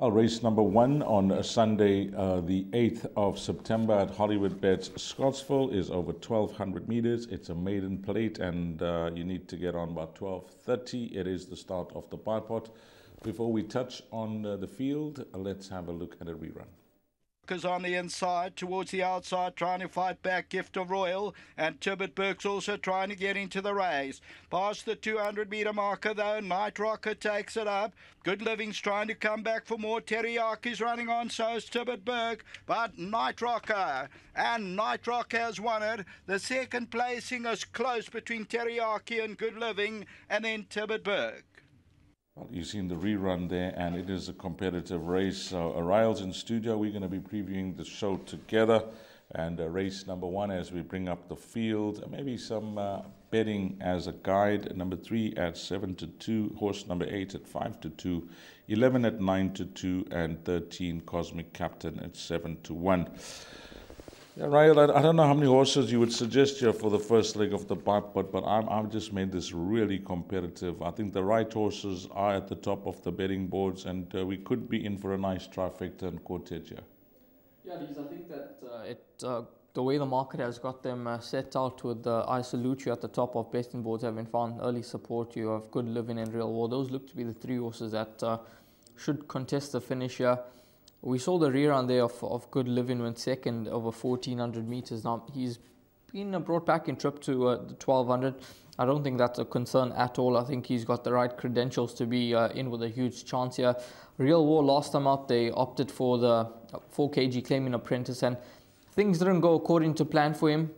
Well, race number 1 on Sunday, the 8th of September at Hollywoodbets Scottsville is over 1,200 meters. It's a maiden plate and you need to get on about 12:30. It is the start of the bipod. Before we touch on the field, let's have a look at a rerun. On the inside, towards the outside, trying to fight back Gift of Royal, and Tibbet Burke's also trying to get into the race. Past the 200-meter marker though, Night Rocker takes it up. Good Living's trying to come back for more. Teriyaki's running on, so is Tibbet Burke, but Night Rocker has won it. The second placing is close between Teriyaki and Good Living, and then Tibbet Burke. Well, you've seen the rerun there, and it is a competitive race. So, Ryle's in studio. We're going to be previewing the show together. And race number 1 as we bring up the field. Maybe some betting as a guide. Number 3 at 7-2. Horse number 8 at 5-2. 11 at 9-2. And 13 Cosmic Captain at 7-1. Yeah, Ryle, I don't know how many horses you would suggest here for the first leg of the bipod, but I've just made this really competitive. I think the right horses are at the top of the betting boards, and we could be in for a nice trifecta and quartet here. Yeah, Liz, I think that the way the market has got them set out with I Salute You at the top of betting boards, having found early support. You have Good Living and Real War. Those look to be the 3 horses that should contest the finish here. We saw the rerun there of Good Living went second over 1,400 meters. Now, he's been brought back in trip to the 1,200. I don't think that's a concern at all. I think he's got the right credentials to be in with a huge chance here. Real War last time out, they opted for the 4 kg claiming apprentice, and things didn't go according to plan for him.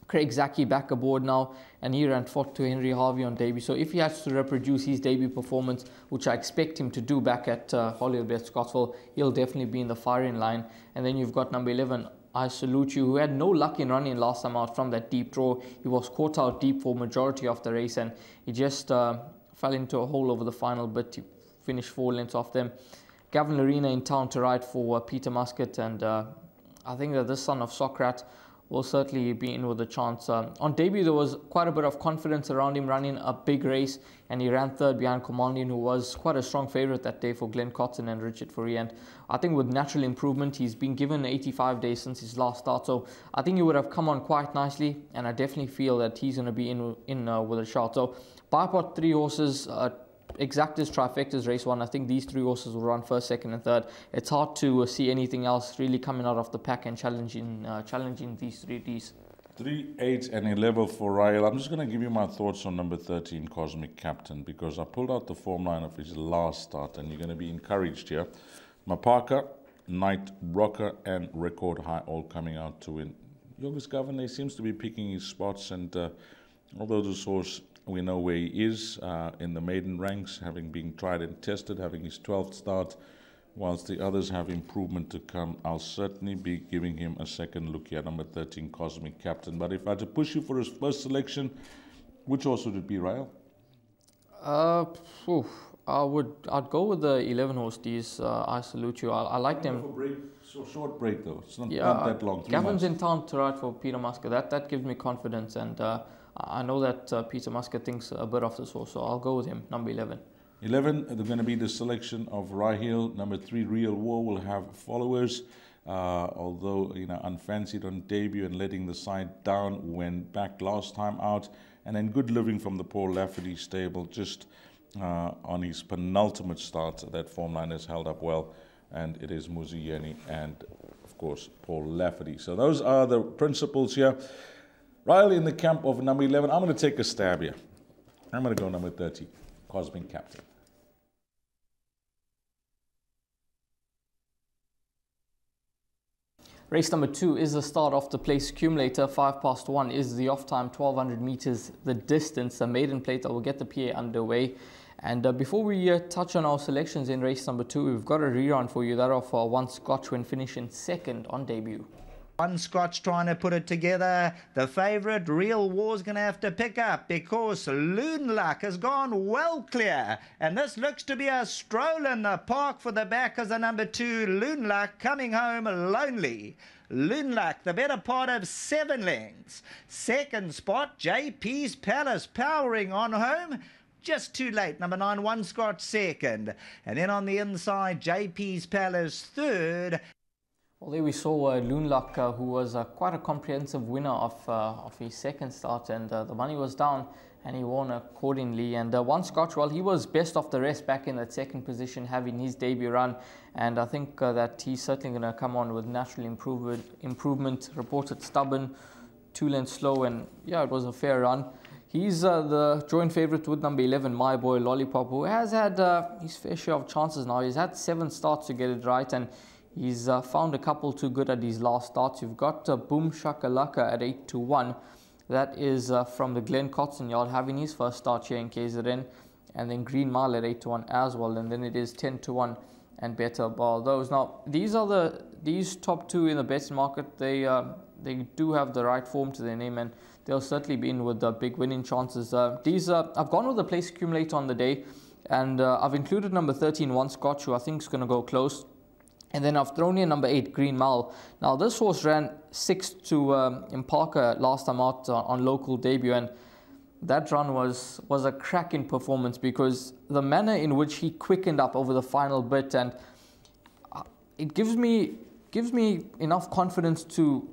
Craig Zaki back aboard now, and he ran 4th to Henry Harvey on debut. So if he has to reproduce his debut performance, which I expect him to do back at Hollywoodbets Scottsville, he'll definitely be in the firing line. And then you've got number 11, I Salute You, who had no luck in running last time out from that deep draw. He was caught out deep for majority of the race, and he just fell into a hole over the final bit. He finished 4 lengths off them. Gavin Lorena in town to ride for Peter Muscat, and I think that this son of Socrat will certainly be in with a chance. On debut, there was quite a bit of confidence around him running a big race, and he ran 3rd behind Commandian, who was quite a strong favourite that day for Glenn Cotton and Richard Fourie. And I think with natural improvement, he's been given 85 days since his last start, so I think he would have come on quite nicely, and I definitely feel that he's going to be in with a shot. So bipod 3 horses, Exactas, Trifectas, race 1. I think these 3 horses will run 1st, 2nd and 3rd. It's hard to see anything else really coming out of the pack and challenging these 3 Ds. 3, 8 and 11 for Ryle. I'm just going to give you my thoughts on number 13, Cosmic Captain, because I pulled out the form line of his last start, and you're going to be encouraged here. Mapaka, Night Rocker and Record High all coming out to win. Youngest Governor seems to be picking his spots, and although this horse, we know where he is in the maiden ranks, having been tried and tested, having his 12th start, whilst the others have improvement to come. I'll certainly be giving him a second look here, number 13, Cosmic Captain. But if I had to push you for his first selection, which horse would it be, Ryle? I'd go with the 11 horse D's, I Salute You. I like them. So short break though. It's not that long. Gavin's in town to ride for Peter Muscat. That gives me confidence, and I know that Peter Muscat thinks a bit of this horse, so I'll go with him, number 11. 11, they're going to be the selection of Rahil. Number 3, Real War, will have followers. Although, unfancied on debut and letting the side down, went back last time out. And then Good Living from the Paul Lafferty stable, just on his penultimate start. That form line has held up well. And it is Muziyeni and, of course, Paul Lafferty. So those are the principles here. Riley in the camp of number 11. I'm going to take a stab here. I'm going to go number 30, Cosmic Captain. Race number 2 is the start of the place accumulator. 1:05 is the off time, 1,200 meters the distance, the maiden plate that will get the PA underway. And before we touch on our selections in race number 2, we've got a rerun for you, that of One Scotch when finishing 2nd on debut. One Scotch trying to put it together. The favourite, Real War's going to have to pick up because Loon Luck has gone well clear. And this looks to be a stroll in the park for the back as the number 2, Loon Luck, coming home lonely. Loon Luck, the better part of 7 lengths. Second spot, JP's Palace powering on home. just too late. Number 9, One Scotch second. And then on the inside, JP's Palace third. Well, there we saw Loonluck, who was quite a comprehensive winner of his second start, and the money was down and he won accordingly. And One Scotch, well, he was best of the rest back in that second position, having his debut run, and I think that he's certainly going to come on with natural improvement. Reported stubborn, 2 lengths slow, and yeah, it was a fair run. He's the joint favourite with number 11, My Boy Lollipop, who has had his fair share of chances now. He's had 7 starts to get it right, and he's found a couple too good at his last starts. You've got Boom Shakalaka at 8-1. That is from the Glen Cotson Yard, having his first start here in KZN. And then Green Mile at 8-1 as well. And then it is 10-1 and Better Bar those. Now, these top 2 in the betting market, they do have the right form to their name, and they'll certainly be in with big winning chances. I've gone with the place accumulator on the day, and I've included number 13, One Scotch, who I think is going to go close. And then I've thrown in number 8, Green Mile. Now, this horse ran 6th to Impaka last time out on local debut, and that run was a cracking performance, because the manner in which he quickened up over the final bit, and it gives me enough confidence to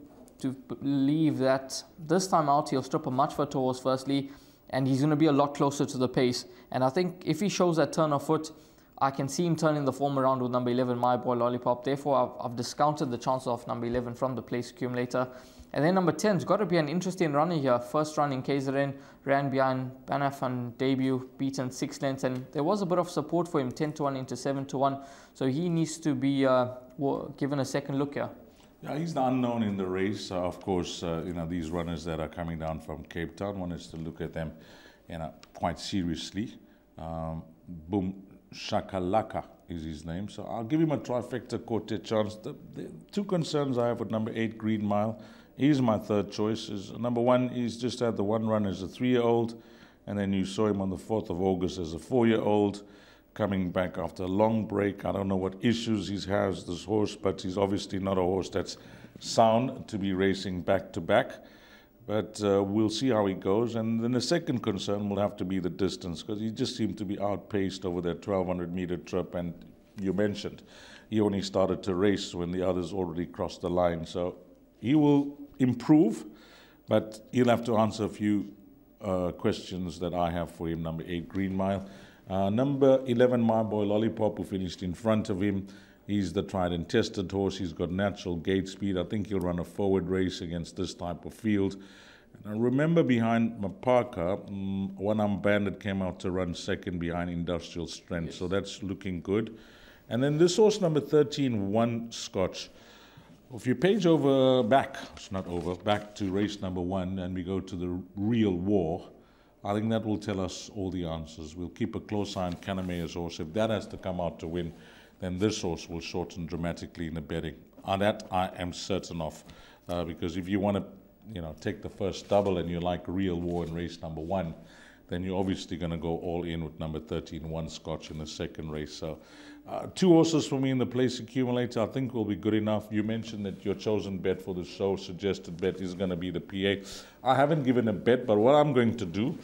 believe that this time out he'll strip a much fitter horse firstly, and he's going to be a lot closer to the pace. And I think if he shows that turn of foot, I can see him turning the form around with number 11, My Boy Lollipop. Therefore, I've discounted the chance of number 11 from the place accumulator. And then number 10's got to be an interesting runner here. First run in KZN, ran behind Banaf on debut, beaten 6 lengths, and there was a bit of support for him, 10-1 into 7-1. So he needs to be given a second look here. Yeah, he's the unknown in the race. Of course, these runners that are coming down from Cape Town, one is to look at them, quite seriously. Boom Shakalaka is his name, so I'll give him a trifecta quartet chance. The 2 concerns I have with number 8, Green Mile. He's my third choice. Number 1, he's just had the 1 run as a 3-year-old, and then you saw him on the 4th of August as a 4-year-old, coming back after a long break. I don't know what issues he has, this horse, but he's obviously not a horse that's sound to be racing back to back. But we'll see how he goes. And then the second concern will have to be the distance, because he just seemed to be outpaced over that 1,200-meter trip. And you mentioned he only started to race when the others already crossed the line. So he will improve, but he'll have to answer a few questions that I have for him. Number 8, Green Mile. Number 11, My Boy Lollipop, who finished in front of him. He's the tried and tested horse. He's got natural gate speed. I think he'll run a forward race against this type of field. And I remember behind Mapaka, One Bandit came out to run second behind Industrial Strength. Yes. So that's looking good. And then this horse, number 13, One Scotch. If you page back to race number 1, and we go to the Real War, I think that will tell us all the answers. We'll keep a close eye on Canamea's horse. If that has to come out to win, then this horse will shorten dramatically in the betting. On that, I am certain of, because if you want to, take the first double and you like Real War in race number 1, then you're obviously going to go all in with number 13, One Scotch, in the second race. So 2 horses for me in the place accumulator I think will be good enough. You mentioned that your chosen bet for the show, suggested bet, is going to be the PA. I haven't given a bet, but what I'm going to do,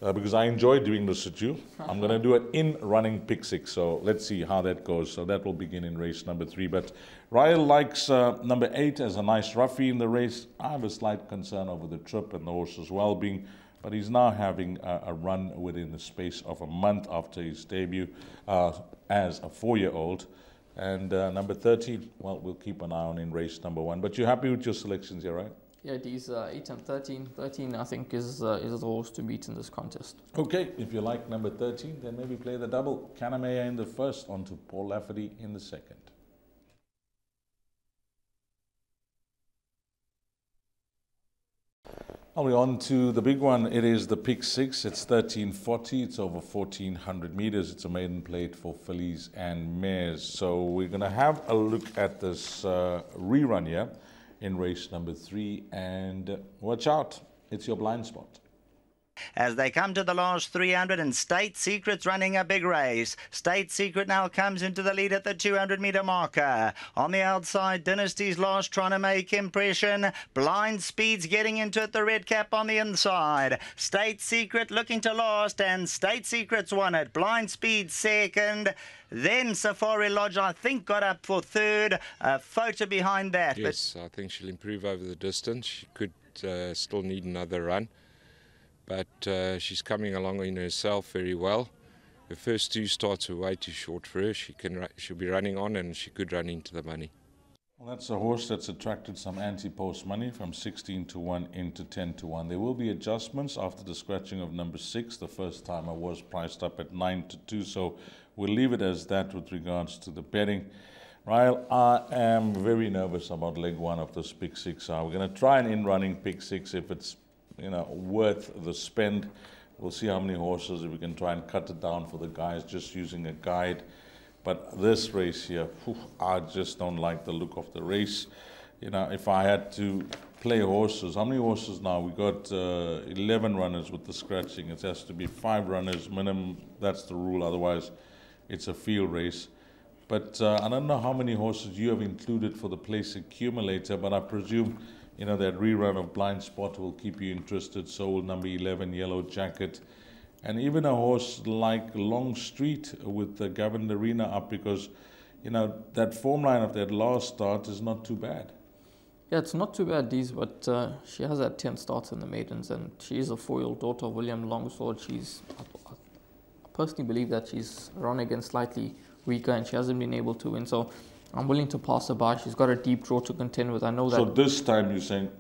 because I enjoy doing this with you, I'm going to do it in running pick 6. So let's see how that goes. So that will begin in race number 3. But Ryle likes number 8 as a nice roughie in the race. I have a slight concern over the trip and the horse's well-being, but he's now having a run within the space of a month after his debut as a 4-year-old. And number 13, well, we'll keep an eye on in race number 1. But you're happy with your selections here, right? Yeah, these 8 and 13. 13, I think, is the horse to beat in this contest. Okay, if you like number 13, then maybe play the double. Kanamea in the first, onto Paul Lafferty in the second. Now we're on to the big one. It is the pick 6. It's 1340. It's over 1,400 meters. It's a maiden plate for fillies and mares. So we're going to have a look at this rerun here in race number 3. And watch out, it's your blind spot. as they come to the last 300, and State Secret's running a big race. State Secret now comes into the lead at the 200-meter marker. On the outside, Dynasty's lost, trying to make impression. Blind Speed's getting into it, the red cap on the inside. State Secret looking to last, and State Secret's won it. Blind Speed second. Then Safari Lodge, I think, got up for third. A photo behind that. Yes, I think she'll improve over the distance. She could still need another run. But she's coming along in herself very well. The first two starts were way too short for her. She'll be running on, and she could run into the money. Well, that's a horse that's attracted some anti-post money from 16 to 1 into 10 to 1. There will be adjustments after the scratching of number 6. The first time I was priced up at 9 to 2, so we'll leave it as that with regards to the betting. Ryle, I am very nervous about leg 1 of this pick 6. We're going to try an in-running pick 6 if it's worth the spend. We'll see how many horses, if we can try and cut it down for the guys just using a guide. But this race here, I just don't like the look of the race. If I had to play horses, how many horses now? We got 11 runners with the scratching. It has to be 5 runners minimum. That's the rule. Otherwise, it's a field race. But I don't know how many horses you have included for the place accumulator, but I presume that rerun of Blind Spot will keep you interested. So will number 11, Yellow Jacket. And even a horse like Long Street with the Governed Arena up, because, that form line of that last start is not too bad. Yeah, it's not too bad, Deez, but she has had 10 starts in the maidens, and she is a 4-year-old daughter of William Longsword. I personally believe that she's run against slightly weaker, and she hasn't been able to win. So I'm willing to pass her by. She's got a deep draw to contend with. I know that. So this time you're saying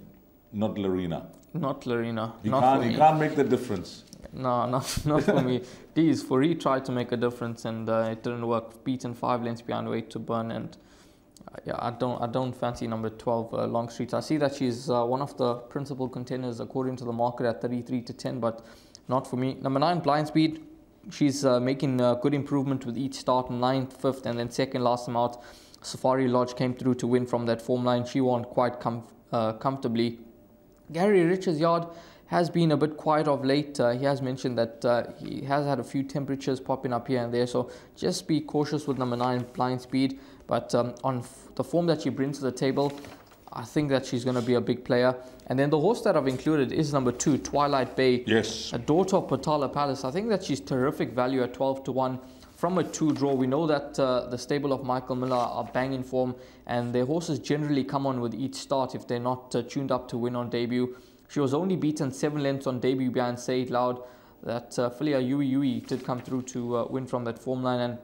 not Larina? Not Larina. You can't make the difference. No, not for me. Deez, Fourie tried to make a difference, and it didn't work. Beaten 5 lengths behind Weight to Burn, and I don't fancy number 12 Long Street. I see that she's one of the principal contenders according to the market at 33 to 10, but not for me. Number 9 Blind Speed. She's making good improvement with each start. 9th, 5th, and then 2nd last time out. Safari Lodge came through to win from that form line. She won quite comfortably. Gary Rich's yard has been a bit quiet of late. He has mentioned that he has had a few temperatures popping up here and there, so just be cautious with number 9 Blind Speed. But on the form that she brings to the table, I think that she's going to be a big player. And then the horse that I've included is number 2 Twilight Bay. Yes. A daughter of Patala Palace. I think that she's terrific value at 12 to 1. From a 2 draw, we know that the stable of Michael Miller are banging form, and their horses generally come on with each start if they're not tuned up to win on debut. She was only beaten 7 lengths on debut behind Say It Loud. That Philia Yui did come through to win from that form line, and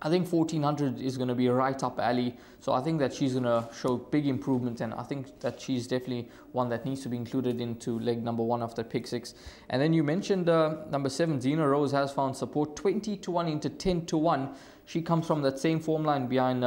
I think 1400 is going to be right up alley. So I think that she's going to show big improvement, and I think that she's definitely one that needs to be included into leg number 1 of the pick 6. And then you mentioned number 7 Zena Rose has found support 20 to 1 into 10 to 1. She comes from that same form line behind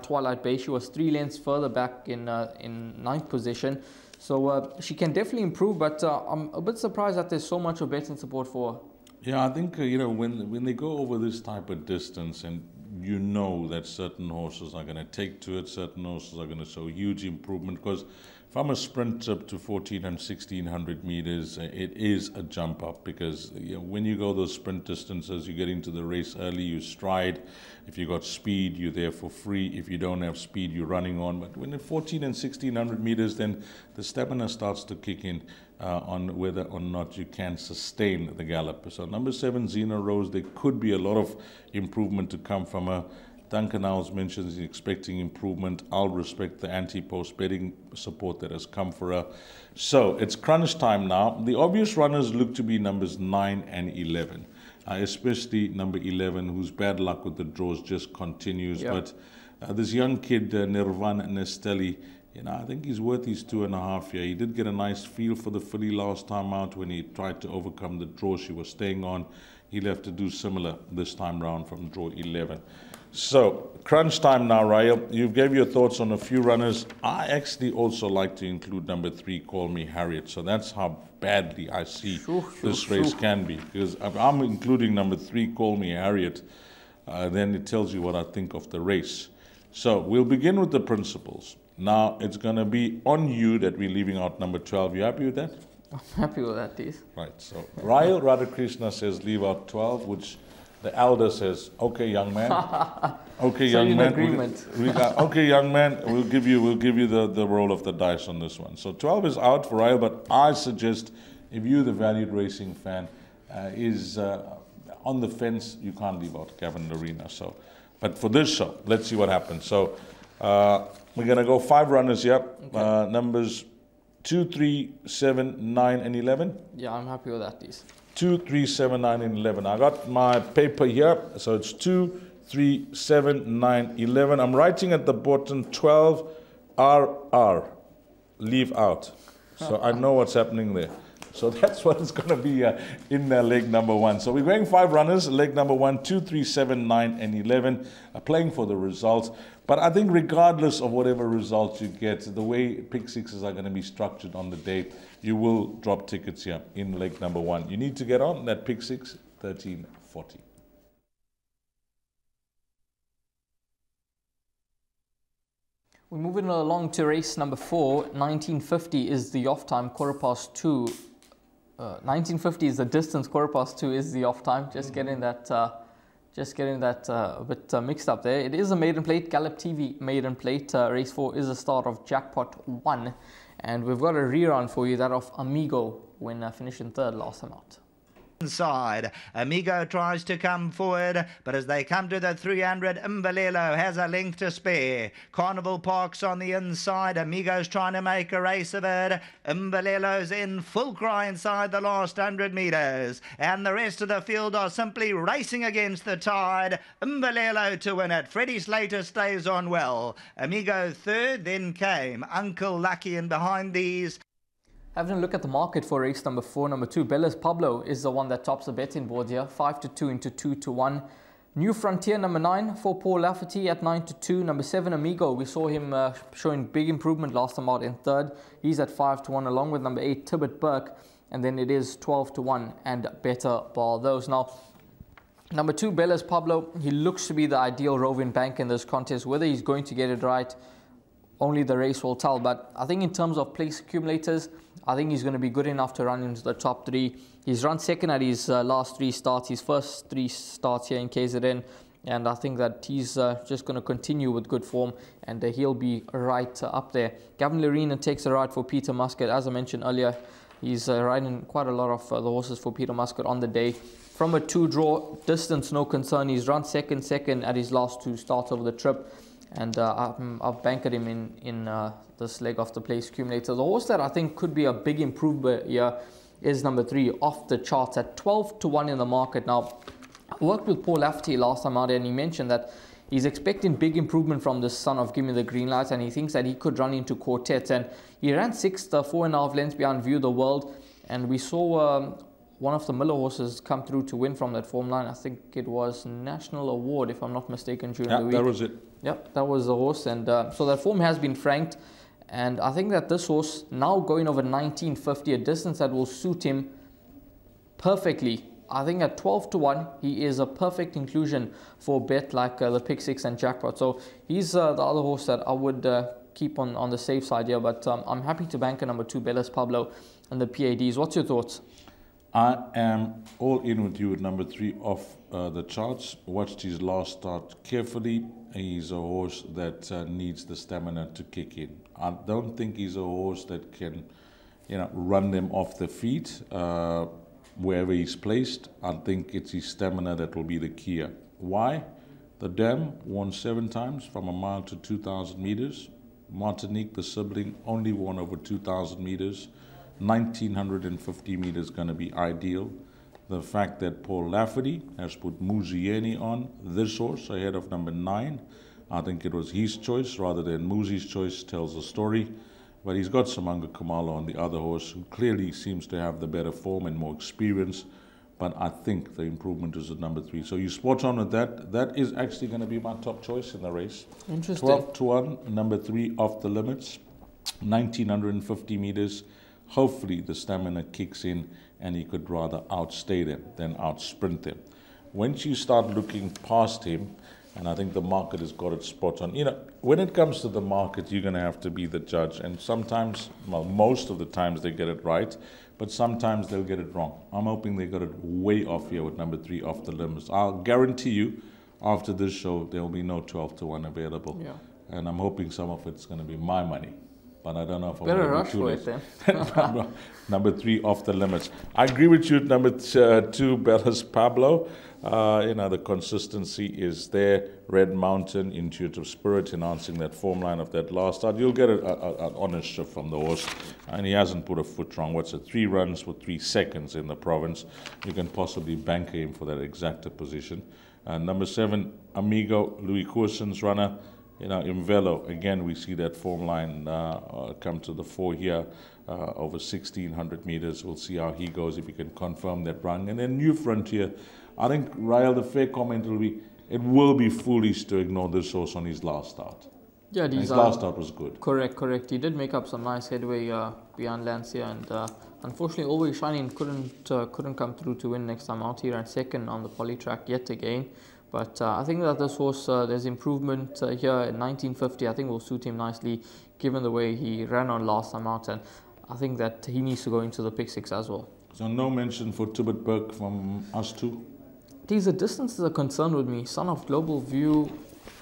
Twilight Bay. She was 3 lengths further back in 9th position. So she can definitely improve, but I'm a bit surprised that there's so much of betting support for her. Yeah, I think, when they go over this type of distance, and that certain horses are going to take to it, certain horses are going to show huge improvement, because from a sprint up to 14 and 1600 meters, it is a jump up, because when you go those sprint distances, you get into the race early, you stride. If you got speed, you're there for free. If you don't have speed, you're running on. But when at 14 and 1600 meters, then the stamina starts to kick in on whether or not you can sustain the gallop. So number 7, Zena Rose, there could be a lot of improvement to come from her. Duncan Owls mentions he's expecting improvement. I'll respect the anti-post betting support that has come for her. So it's crunch time now. The obvious runners look to be numbers 9 and 11. Especially number 11, whose bad luck with the draws just continues. Yeah. But this young kid, Nirvan Nestelli, I think he's worth his 2.5 here. He did get a nice feel for the filly last time out when he tried to overcome the draw she was staying on. He'll have to do similar this time round from draw 11. So, crunch time now, Ryle. You gave your thoughts on a few runners. I actually also like to include number 3, Call Me Harriet. So that's how badly I see this race can be. Because if I'm including number 3, Call Me Harriet, then it tells you what I think of the race. So we'll begin with the principles. Now, it's going to be on you that we're leaving out number 12. You happy with that? I'm happy with that, Dees. Right, so Ryle Radhakrishna says leave out 12, which the elder says, okay, young man. Okay, So young in man. agreement. Okay, young man, we'll give you the roll of the dice on this one. So 12 is out for Ryle, but I suggest if you're the valued racing fan, is on the fence, you can't leave out Gavin Lorena. So, but for this show, let's see what happens. So we're going to go 5 runners here. Okay. Numbers 2, 3, 7, 9, and 11. Yeah, I'm happy with that, Dees. 2, 3, 7, 9, and 11. I got my paper here. So it's 2, 3, 7, 9, 11. I'm writing at the bottom 12 RR. Leave out. So I know what's happening there. So that's what it's going to be in leg number 1. So we're going 5 runners. Leg number 1, 2, 3, 7, 9, and 11. Playing for the results. But I think regardless of whatever results you get, the way pick sixes are going to be structured on the day, you will drop tickets here in leg number 1. You need to get on that pick 6, 13.40. We're moving along to race number 4. 1950 is the off time, 2:15. 1950 is the distance, 2:15 is the off time. Just getting that a bit mixed up there. It is a maiden plate, Gallop TV maiden plate. Race 4 is a start of Jackpot 1. And we've got a rerun for you, that of Amigo, when finishing 3rd last time out. Inside, Amigo tries to come forward, but as they come to the 300, Mbalelo has a length to spare. Carnival Park's on the inside. Amigo's trying to make a race of it. Mbalelo's in full cry inside the last 100 metres, and the rest of the field are simply racing against the tide. Mbalelo to win it. Freddie Slater stays on well. Amigo 3rd, then came Uncle Lucky in behind these. Having a look at the market for race number 4, number 2, Bella's Pablo is the one that tops the betting board here, 5-2 into 2-1. New Frontier, number 9, for Paul Lafferty at 9-2. Number 7, Amigo, we saw him showing big improvement last time out in 3rd. He's at 5-1, along with number 8, Tibbet Burke, and then it is 12-1 and better bar those. Now, number 2, Bella's Pablo, he looks to be the ideal roving bank in this contest. Whether he's going to get it right, only the race will tell. But I think in terms of place accumulators, I think he's going to be good enough to run into the top 3. He's run second at his last 3 starts, his first 3 starts here in KZN. And I think that he's just going to continue with good form, and he'll be right up there. Gavin Lorena takes a ride for Peter Muscat. As I mentioned earlier, he's riding quite a lot of the horses for Peter Muscat on the day. From a 2 draw, distance no concern. He's run second at his last 2 starts over the trip. And I've banked him in this leg of the place accumulator. The horse that I think could be a big improvement here is number 3, Off the Charts, at 12-1 in the market. Now, I worked with Paul Lafferty last time out, and he mentioned that he's expecting big improvement from the son of Give Me the Green Light, and he thinks that he could run into quartets. And he ran 6th, 4.5 lengths behind View the World, and we saw one of the Miller horses come through to win from that form line. I think it was National Award, if I'm not mistaken, during the week. That was it. Yep, that was the horse, and so that form has been franked, and I think that this horse now going over 1950, a distance that will suit him perfectly. I think at 12-1, he is a perfect inclusion for a bet like the Pick 6 and Jackpot. So he's the other horse that I would keep on the safe side here, but I'm happy to bank a number 2, Bella's Pablo, and the PADs. What's your thoughts? I am all in with you with number 3, Off the Charts. Watched his last start carefully. He's a horse that needs the stamina to kick in. I don't think he's a horse that can, run them off the feet wherever he's placed. I think it's his stamina that will be the key. Why? The Dam won 7 times from a mile to 2,000 meters. Martinique, the sibling, only won over 2,000 meters. 1,950 meters going to be ideal. The fact that Paul Lafferty has put Muzieni on this horse ahead of number 9, I think it was his choice rather than Muzi's choice, tells the story. But he's got Samanga Kamala on the other horse, who clearly seems to have the better form and more experience. But I think the improvement is at number 3. So you spot on with that. That is actually going to be my top choice in the race. Interesting. 12-1, number 3, Off the Limits, 1,950 meters. Hopefully the stamina kicks in and he could rather outstay them than outsprint them. Once you start looking past him, And I think the market has got it spot on. You know, when it comes to the market, you're going to have to be the judge. And sometimes, well, most of the times they get it right, but sometimes they'll get it wrong. I'm hoping they got it way off here with number 3, Off the Limits. I'll guarantee you, after this show, there will be no 12-1 available. Yeah. And I'm hoping some of it's going to be my money. But I don't know if I'm Better going rush to be for too it then. Number 3, Off the Limits. I agree with you. Number 2, Bellas Pablo. You know, the consistency is there. Red Mountain, Intuitive Spirit, enhancing that form line of that last start. You'll get an honest shift from the horse. And he hasn't put a foot wrong. What's it? 3 runs for 3 seconds in the province. You can possibly banker him for that exacta position. Number 7, Amigo, Louis Courson's runner. You know, Imvelo, again, we see that form line come to the fore here, over 1,600 meters. We'll see how he goes, if he can confirm that run. And then New Frontier, I think, Ryle, the fair comment will be, it will be foolish to ignore this horse on his last start. Yeah, his last start was good. Correct. He did make up some nice headway beyond Lancia, and unfortunately, Always Shining couldn't come through to win next time out. He ran second on the poly track yet again. But I think that this horse, there's improvement here in 1950. I think will suit him nicely, given the way he ran on last time out. And I think that he needs to go into the pick 6 as well. So no mention for Tibbet Burke from us too? These distances are concerned with me. Son of Global View,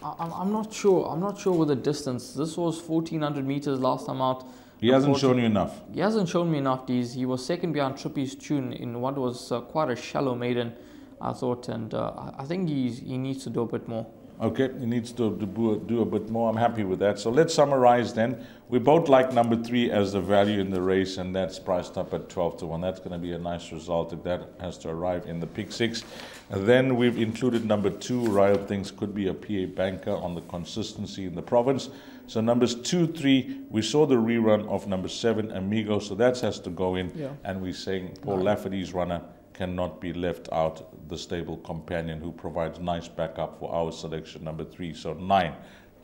I'm not sure. I'm not sure with the distance. This was 1,400 meters last time out. He hasn't shown you enough. He hasn't shown me enough. He was second behind Trippy's Tune in what was quite a shallow maiden, I thought, and I think he needs to do a bit more. Okay, he needs to do a bit more. I'm happy with that. So let's summarize then. We both like number 3 as the value in the race, and that's priced up at 12-1. That's going to be a nice result if that has to arrive in the pick 6. And then we've included number 2. Ryle thinks could be a PA banker on the consistency in the province. So numbers 2, 3, we saw the rerun of number 7, Amigo, so that has to go in. Yeah. And we're saying Paul Lafferty's runner cannot be left out, the stable companion who provides nice backup for our selection, number 3. So 9.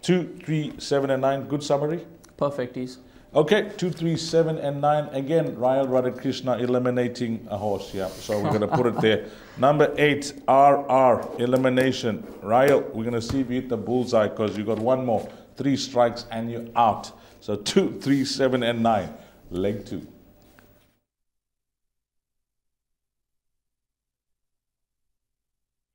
2, 3, 7, and 9. Good summary? Perfect, Ease. Okay, 2, 3, 7, and 9. Again, Ryle Radhakrishna eliminating a horse. Yeah, so we're going to put it there. Number 8, RR, elimination. Ryle, we're going to see if you hit the bullseye because you got one more. 3 strikes and you're out. So 2, 3, 7, and 9. Leg 2.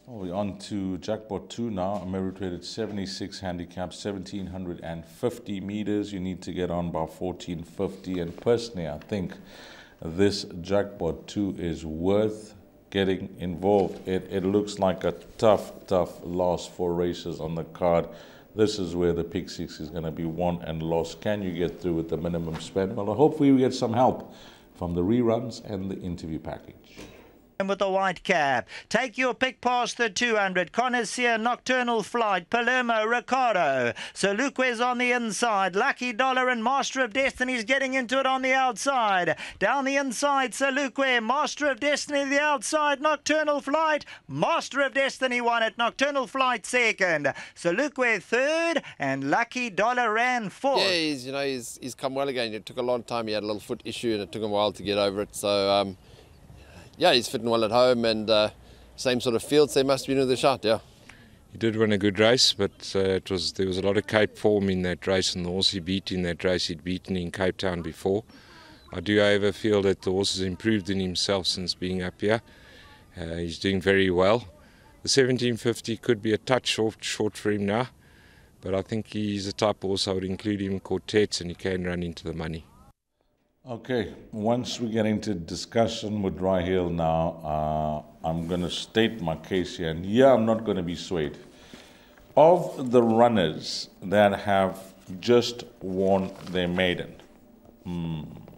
We're on to jackpot 2 now. A merit-rated 76 handicap, 1,750 meters. You need to get on by 1,450. And personally, I think this jackpot 2 is worth getting involved. It looks like a tough last 4 races on the card. This is where the pick 6 is going to be won and lost. Can you get through with the minimum spend? Well, hopefully we get some help from the reruns and the interview package. With the white cap, take your pick past the 200. Connoisseur, Nocturnal Flight, Palermo, Ricardo. So Luque's on the inside. Lucky Dollar and Master of Destiny's getting into it on the outside. Down the inside, Sir Luque, Master of Destiny the outside. Nocturnal Flight, Master of Destiny won it. Nocturnal Flight second. Sir Luque third, and Lucky Dollar ran fourth. Yeah, he's come well again. It took a long time. He had a little foot issue, and it took him a while to get over it. So. Yeah, he's fitting well at home, and same sort of field, so he must be in the shot, yeah. He did win a good race, but there was a lot of Cape form in that race, and the horse he beat in that race, he'd beaten in Cape Town before. I do, however, feel that the horse has improved in himself since being up here. He's doing very well. The 1750 could be a touch short for him now, but I think he's the type of horse I would include him in quartets, and he can run into the money. Okay, once we get into discussion with Raheel now, I'm going to state my case here, and I'm not going to be swayed. Of the runners that have just won their maiden,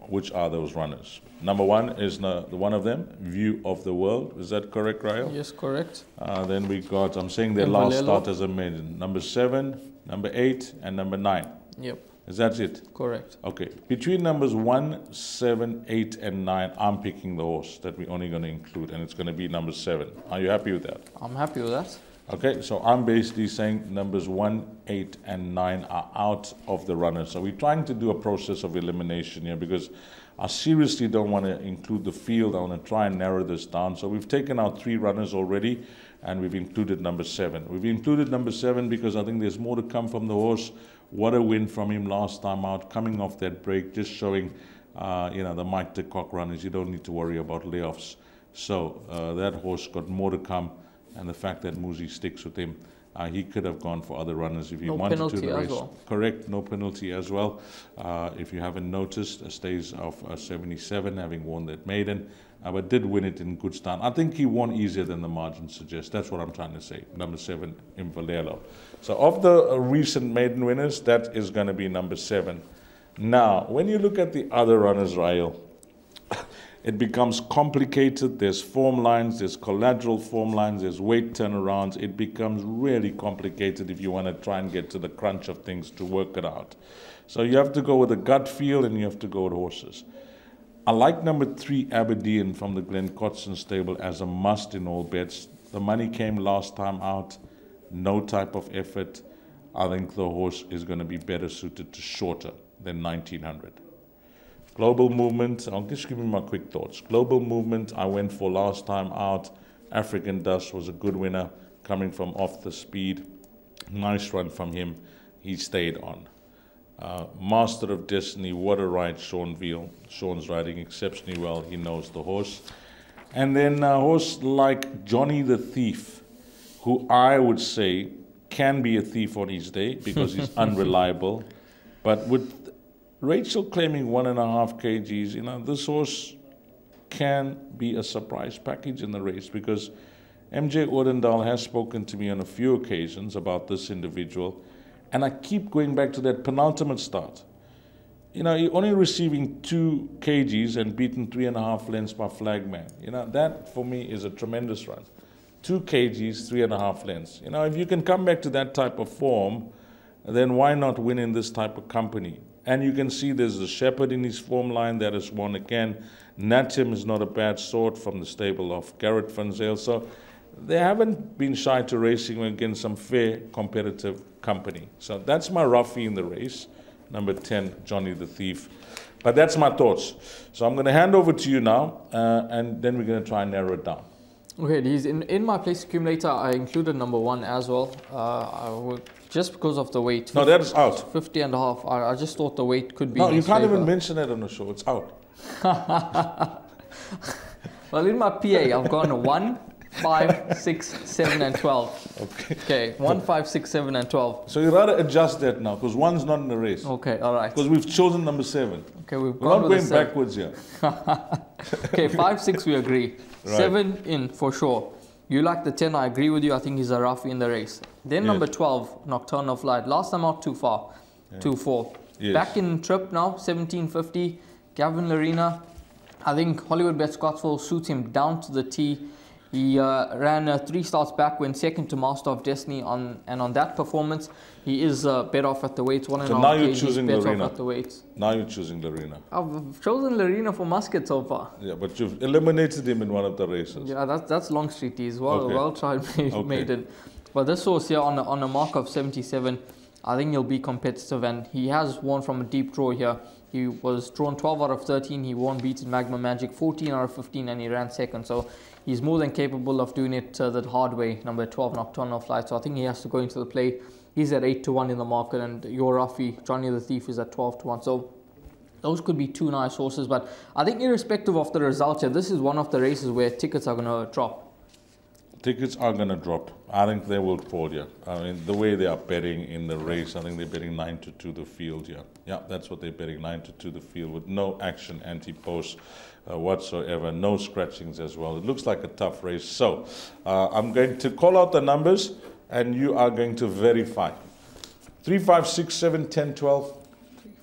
which are those runners? Number 1 is the one of them, View of the World. Is that correct, Raheel? Yes, correct. Then we got, I'm saying their last start as a maiden. Number 7, number 8, and number 9. Yep. Is that it? Correct. Okay. Between numbers 1, 7, 8, and 9, I'm picking the horse that we're only going to include, and it's going to be number 7. Are you happy with that? I'm happy with that. Okay, so I'm basically saying numbers 1, 8, and 9 are out of the runners. So we're trying to do a process of elimination here because I seriously don't want to include the field. I want to try and narrow this down. So we've taken out 3 runners already, and we've included number 7. We've included number 7 because I think there's more to come from the horse. What a win from him last time out, coming off that break, just showing, the Mike de Kock runners. You don't need to worry about layoffs. So that horse got more to come, and the fact that Muzi sticks with him, he could have gone for other runners if he wanted to. No penalty as well. Correct, no penalty as well. If you haven't noticed, stays of 77, having won that maiden, but did win it in good style. I think he won easier than the margin suggests. That's what I'm trying to say. Number 7, Imvalelo. So of the recent maiden winners, that is going to be number 7. Now, when you look at the other runners, Rael, it becomes complicated. There's form lines, there's collateral form lines, there's weight turnarounds. It becomes really complicated if you want to try and get to the crunch of things to work it out. So you have to go with a gut feel and you have to go with horses. I like number 3, Aberdeen from the Glen Cotson stable as a must in all bets. The money came last time out, no type of effort. I think the horse is going to be better suited to shorter than 1900. Global Movement, I'll just give you my quick thoughts. Global Movement, I went for last time out. African Dust was a good winner, coming from off the speed. Nice run from him. He stayed on. Master of Destiny, what a ride, Sean Veal. Sean's riding exceptionally well. He knows the horse. And then a horse like Johnny the Thief, who I would say can be a thief on his day because he's unreliable. But with Rachel claiming 1.5 kgs, this horse can be a surprise package in the race because MJ Odendaal has spoken to me on a few occasions about this individual, and I keep going back to that penultimate start. You're only receiving 2 kgs and beaten 3.5 lengths by Flagman. That for me is a tremendous run. 2 kgs, 3.5 lengths. If you can come back to that type of form, then why not win in this type of company? And you can see there's a Shepherd in his form line that has won again. Natim is not a bad sort from the stable of Garrett Van Zyl. So they haven't been shy to racing against some fair competitive company. So that's my roughie in the race. Number 10, Johnny the Thief. But that's my thoughts. So I'm going to hand over to you now, and then we're going to try and narrow it down. Okay, these in my place accumulator, I included number 1 as well. I would, just because of the weight. No, that is out. 50.5. I just thought the weight could be. No, you can't even mention it on the show. It's out. Well, in my PA, I've gone 1, 5, 6, 7, and 12. Okay. 1, 5, 6, 7, and 12. So you rather adjust that now because 1's not in the race. Okay, all right. Because we've chosen number 7. Okay, we're not going backwards here. Okay, 5, 6, we agree. Right. 7 in for sure. You like the 10, I agree with you. I think he's a roughie in the race. Then number 12, Nocturnal Flight. Last time out too far, 2-4. Yes. Back in trip now, 1750. Gavin Larena. I think Hollywoodbets Scottsville suits him down to the T. He ran 3 starts back, went second to Master of Destiny, and on that performance, he is better off at the weights. 1.5 so now you're choosing better Larena. Off at the weights. Now you're choosing Larena. I've chosen Larena for Muscat so far. Yeah, but you've eliminated him in one of the races. Yeah, that's Longstreet. He's well tried maiden. But this horse here on a mark of 77, I think he'll be competitive, and he has won from a deep draw here. He was drawn 12 out of 13. He won beaten Magma Magic 14 out of 15, and he ran second. So he's more than capable of doing it the hard way. Number 12, Nocturnal Flight. So I think he has to go into the play. He's at 8-1 in the market, and your roughie, Johnny the Thief, is at 12-1. So those could be 2 nice horses. But I think irrespective of the results here, this is one of the races where tickets are going to drop. Tickets are going to drop. I think they will fall here. I mean, the way they are betting in the race, I think they're betting 9-2 the field here. Yeah, that's what they're betting, 9-2 the field with no action anti-post whatsoever, no scratchings as well. It looks like a tough race. So I'm going to call out the numbers and you are going to verify. 3, 5, 6, 7, 10, 12.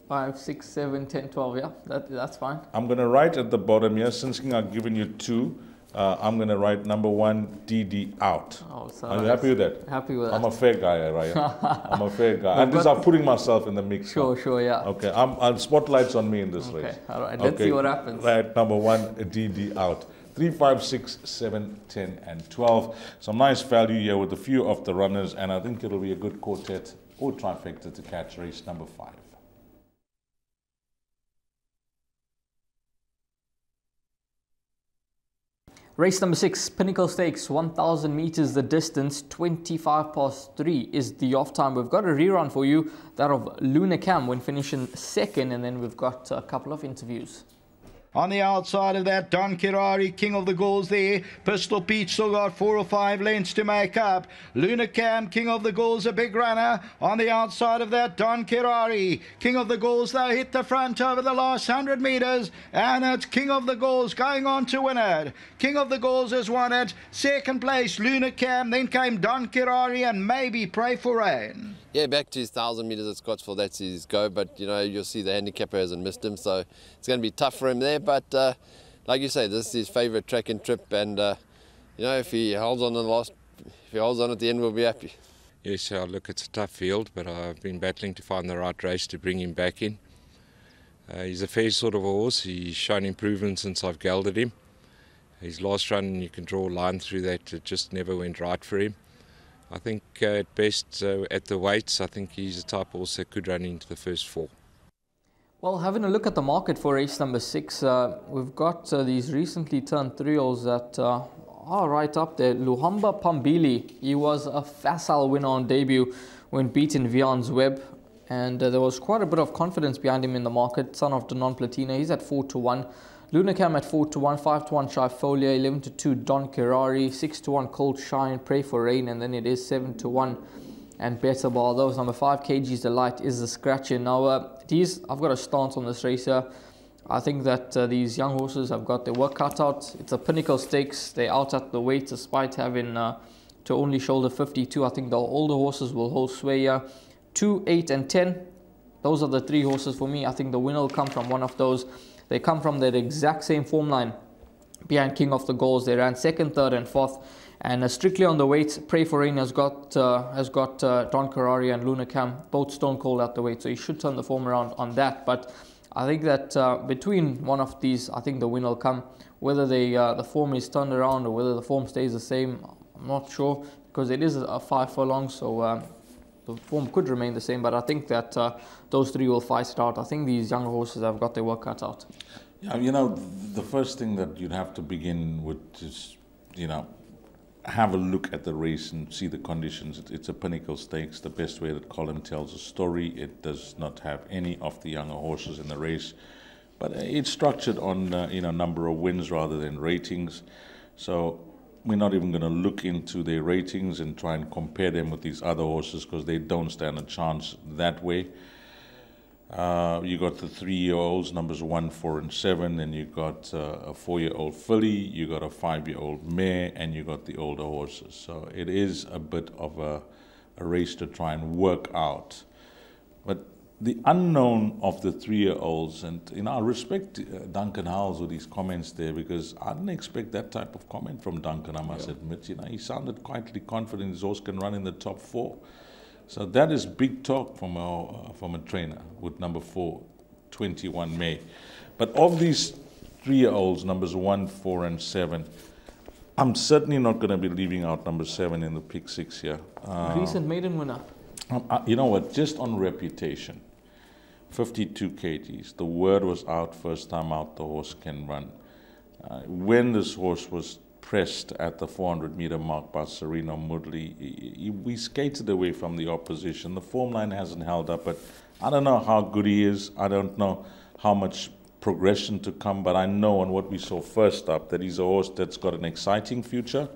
5, 6, 7, 10, 12, yeah, that's fine. I'm going to write at the bottom here, since I've given you 2, I'm going to write number 1, DD out. Oh, so are you happy with that? Happy with that. I'm a fair guy, Ryan. I'm a fair guy. And this I'm putting myself in the mix. Sure, yeah. Okay, I'm spotlights on me in this race. All right, let's see what happens. Right, number 1, DD out. 3, 5, 6, 7, 10, and 12. Some nice value here with a few of the runners, and I think it'll be a good quartet or trifecta to catch race number 5. Race number 6, Pinnacle Stakes, 1,000 meters the distance, 25 past 3 is the off time. We've got a rerun for you, that of Luna Cam when finishing second, and then we've got a couple of interviews. On the outside of that, Don Kirari, King of the Gauls there. Pistol Pete still got 4 or 5 lengths to make up. Luna Cam, King of the Gauls, a big runner. On the outside of that, Don Kirari. King of the Gauls, though, hit the front over the last 100 metres. And it's King of the Gauls going on to win it. King of the Gauls has won it. Second place, Luna Cam. Then came Don Kirari and maybe Pray for Rain. Yeah, back to his 1,000 metres at Scottsville, that's his go. But, you know, you'll see the handicapper hasn't missed him, so it's going to be tough for him there. But, like you say, this is his favourite track and trip. And, you know, if he holds on at the end, we'll be happy. Yes, look, it's a tough field, but I've been battling to find the right race to bring him back in. He's a fair sort of horse. He's shown improvement since I've gelded him. His last run, you can draw a line through that, it just never went right for him. I think at best, at the weights, I think he's a type horse that could run into the first 4. Well, having a look at the market for race number 6, we've got these recently turned 3-year-olds that are right up there. Luhamba Pambili, he was a facile winner on debut when beating Vian's Web, and there was quite a bit of confidence behind him in the market. Son of Danon Platina, he's at 4-1. Luna Cam at 4-1, 5-1 Trifolia, 11-2 Don Kirari, 6-1 Cold Shine, Pray for Rain, and then it is 7-1 and Better Ball. Those number 5 kgs Delight is the scratcher. Now I've got a stance on this race here. I think that these young horses have got their work cut out. It's a Pinnacle Stakes. They're out at the weight despite having to only shoulder 52. I think the older horses will hold sway here. 2, 8, and 10. Those are the 3 horses for me. I think the winner will come from one of those. They come from their exact same form line behind King of the Gauls. They ran 2nd, 3rd, and 4th. And strictly on the weights, Pray for Rain has got Don Kirari and Luna Cam both stone cold at the weight, so he should turn the form around on that. But I think that between one of these, I think the win will come. Whether the form is turned around or whether the form stays the same, I'm not sure, because it is a 5 furlong, so the form could remain the same. But I think that those 3 will fight it out. I think these younger horses have got their work cut out. Yeah, you know, the first thing that you'd have to begin with is, you know, have a look at the race and see the conditions. It's a Pinnacle Stakes. The best way that Colin tells a story, it does not have any of the younger horses in the race, but it's structured on you know, number of wins rather than ratings. So we're not even going to look into their ratings and try and compare them with these other horses, because they don't stand a chance that way. You got the 3-year-olds, numbers 1, 4, and 7, and you got a 4-year-old filly, you got a 5-year-old mare, and you got the older horses. So it is a bit of a race to try and work out. But the unknown of the 3-year-olds, and you know, I respect Duncan Howells with his comments there, because I didn't expect that type of comment from Duncan, I must admit. You know, he sounded quietly confident his horse can run in the top 4. So that is big talk from a trainer with number 4, 21 May. But of these 3-year-olds, numbers 1, 4, and 7, I'm certainly not going to be leaving out number 7 in the pick 6 here. Recent maiden winner. You know what? Just on reputation, 52 kgs. The word was out, first time out, the horse can run. When this horse was pressed at the 400-meter mark by Sereno Moodley, we skated away from the opposition. The form line hasn't held up, but I don't know how good he is. I don't know how much progression to come, but I know on what we saw first up that he's a horse that's got an exciting future.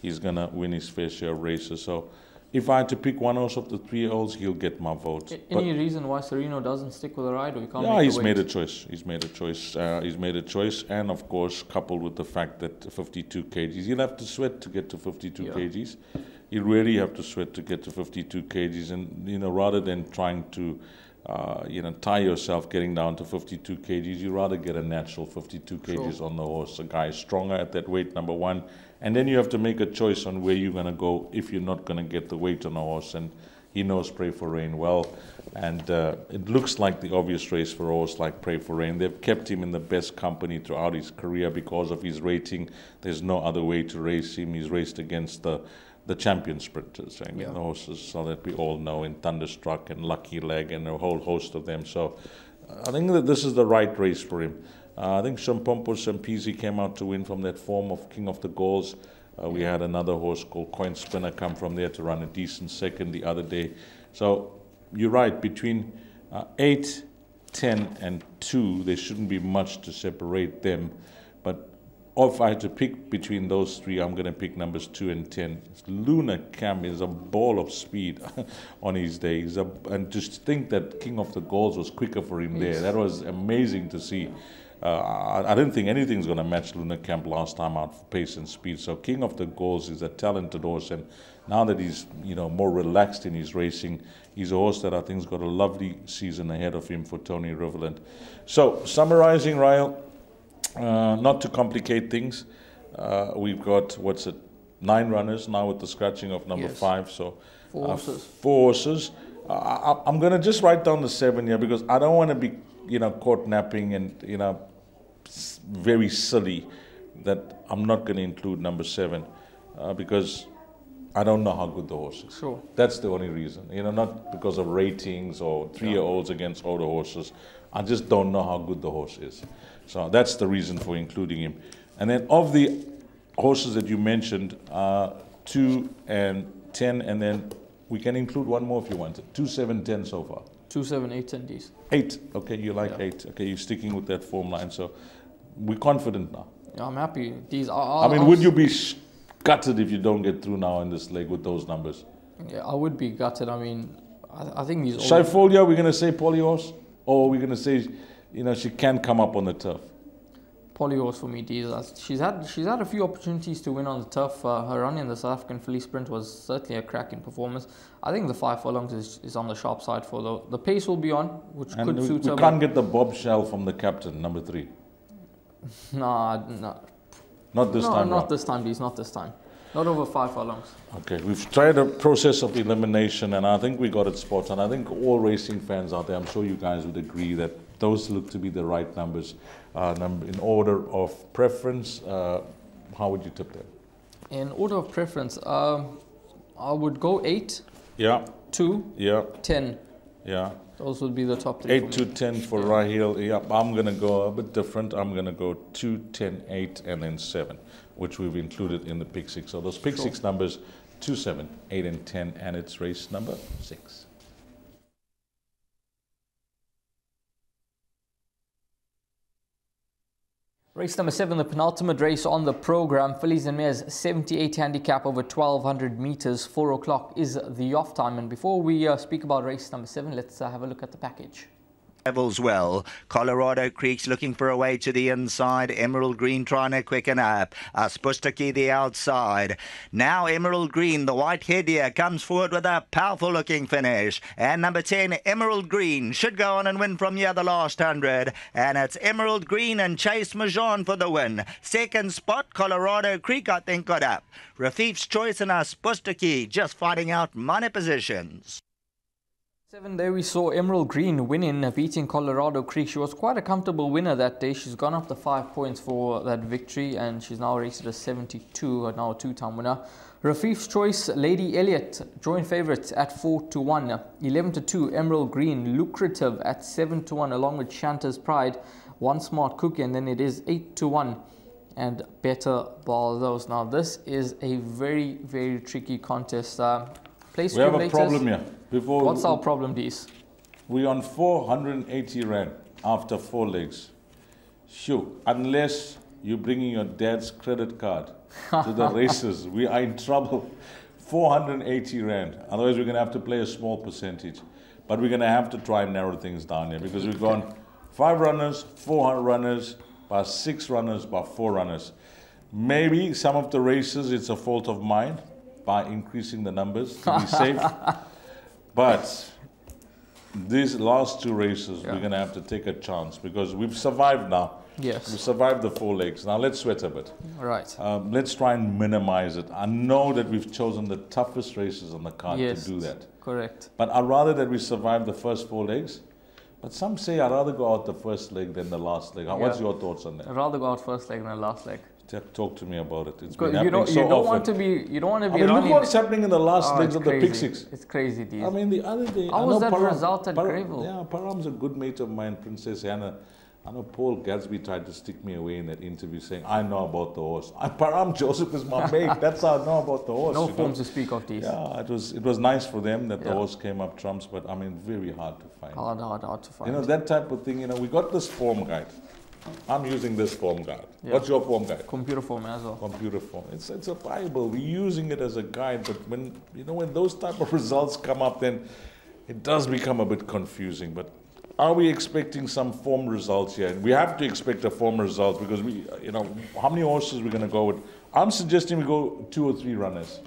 He's going to win his fair share of races. So if I had to pick one horse of the 3-year-olds, he'll get my vote. Any reason why Sereno doesn't stick with the ride, or he can't? Yeah, he's made a choice. He's made a choice. He's made a choice, and of course, coupled with the fact that 52 kgs, he'll have to sweat to get to 52 kgs. You really have to sweat to get to 52 kgs, and you know, rather than trying to, you know, tie yourself getting down to 52 kgs, you rather get a natural 52 kgs on the horse. A guy is stronger at that weight, number 1. And then you have to make a choice on where you're going to go if you're not going to get the weight on a horse. And he knows Pray for Rain well. And it looks like the obvious race for a horse like Pray for Rain. They've kept him in the best company throughout his career because of his rating. There's no other way to race him. He's raced against the champion sprinters. I mean, the horses so that we all know in Thunderstruck and Lucky Leg and a whole host of them. So I think that this is the right race for him. I think Shampompo Sampizi came out to win from that form of King of the Gauls. We had another horse called Coin Spinner come from there to run a decent second the other day. So you're right, between 8, 10 and 2, there shouldn't be much to separate them. But if I had to pick between those three, I'm going to pick numbers 2 and 10. Luna Cam is a ball of speed on his day. And just think that King of the Gauls was quicker for him there. That was amazing to see. I didn't think anything's going to match Luna Camp last time out for pace and speed. So King of the Gauls is a talented horse, and now that he's more relaxed in his racing, he's a horse that I think's got a lovely season ahead of him for Tony Riverland. So summarizing, Ryle, not to complicate things, we've got 9 runners now with the scratching of number 5. So 4 horses. 4 horses. I'm going to just write down the 7 here because I don't want to be caught napping and very silly that I'm not going to include number 7 because I don't know how good the horse is. Sure. That's the only reason. Not because of ratings or 3-year-olds against older horses. I just don't know how good the horse is. So that's the reason for including him. And then of the horses that you mentioned, 2 and 10, and then we can include one more if you want. 2, 7, 10 so far. 2, 7, 8, 10 Ds. 8. Okay, you like 8. Okay, you're sticking with that form line. So we're confident now. Yeah, I'm happy. Would you be gutted if you don't get through now in this leg with those numbers? Yeah, I would be gutted. I think these. Shyfolia, we're going to say Polyhorse? Or are we going to say, she can come up on the turf? Polyhorse for me, D's. She's had a few opportunities to win on the turf. Her run in the South African Filly Sprint was certainly a cracking performance. I think the 5 furlongs is on the sharp side for the pace will be on, which and could suit her. We can't get the bombshell from the captain, number 3. No. Not this time. Not this time, D's. Not this time. Not over 5 furlongs. Okay, we've tried a process of elimination, and I think we got it spot on. I think all racing fans out there, I'm sure you guys would agree that those look to be the right numbers. In order of preference, how would you tip them? In order of preference, I would go 8. Yeah. 2. Yeah. 10. Yeah. Those would be the top 3. 8 to 10 for Rahil. Yeah, I'm going to go a bit different. I'm going to go 2, 10, 8, and then 7, which we've included in the pick 6. So those pick 6 numbers, 2, 7, 8, and 10, and it's race number 6. Race number 7, the penultimate race on the program. Fillies and Mares 78 handicap over 1200 meters. 4 o'clock is the off time. And before we speak about race number 7, let's have a look at the package. Travels well. Colorado Creek's looking for a way to the inside. Emerald Green trying to quicken up. Spustaki the outside. Now Emerald Green, the white head here, comes forward with a powerful looking finish. And number 10, Emerald Green, should go on and win from here the last 100. And it's Emerald Green and Chase Majon for the win. Second spot, Colorado Creek, I think, got up. Rafif's Choice and Spustaki just fighting out minor positions. 7, there we saw Emerald Green winning, beating Colorado Creek. She was quite a comfortable winner that day. She's gone up to 5 points for that victory, and she's now raced at a 72, now a 2-time winner. Rafif's Choice, Lady Elliot, joint favourites at 4 to 1. 11 to 2, Emerald Green, lucrative at 7 to 1, along with Shanta's Pride, One Smart Cookie, and then it is 8 to 1. And Better Baldos. Now this is a very, very tricky contest. We have a problem here. What's our problem, Dees? We're on 480 Rand after 4 legs. Shoo, unless you're bringing your dad's credit card to the races, we are in trouble. 480 Rand. Otherwise, we're going to have to play a small percentage. But we're going to have to try and narrow things down here because we've gone 5 runners, 4 runners, by 6 runners, by 4 runners. Maybe some of the races, it's a fault of mine by increasing the numbers to be safe. But these last two races, we're going to have to take a chance because we've survived now. Yes. We've survived the 4 legs. Now let's sweat a bit. Right. Let's try and minimize it. I know that we've chosen the toughest races on the card to do that. Correct. But I'd rather that we survive the first 4 legs. But some say I'd rather go out the first leg than the last leg. What's your thoughts on that? I'd rather go out first leg than the last leg. Talk to me about it. It's been happening so often. You don't want to be look what's happening in the last legs of the Pick Six. It's crazy, dude. I mean, the other day... How was that result at Greyville? Yeah, Param's a good mate of mine, Princess Hannah. I know Paul Gadsby tried to stick me away in that interview saying, I know about the horse. Param Joseph is my mate. That's how I know about the horse. No form to speak of these. Yeah, it was nice for them that the horse came up trumps, but I mean, very hard to find. Hard to find. You know, that type of thing, we got this form guide. I'm using this form guide. Yeah. What's your form guide? Computer form as well. Computer form. It's a Bible. We're using it as a guide, but when those type of results come up, then it does become a bit confusing. But are we expecting some form results here? And we have to expect a form result because how many horses we're going to go with? I'm suggesting we go 2 or 3 runners.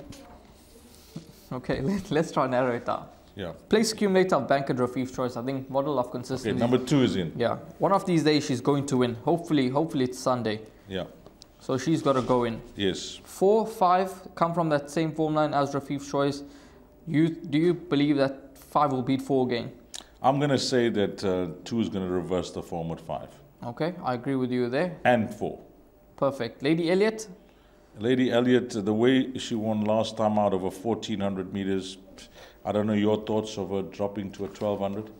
Okay, let's try and narrow it down. Yeah. Place accumulator of Banker Rafif's choice. I think model of consistency. Okay, number 2 is in. Yeah. One of these days she's going to win. Hopefully it's Sunday. Yeah. So she's got to go in. Yes. 4, 5 come from that same form line as Rafif's choice. Do you believe that 5 will beat 4 again? I'm going to say that 2 is going to reverse the form with 5. Okay, I agree with you there. And 4. Perfect. Lady Elliott? Lady Elliott, the way she won last time out over 1,400 meters, I don't know your thoughts of her dropping to a 1,200?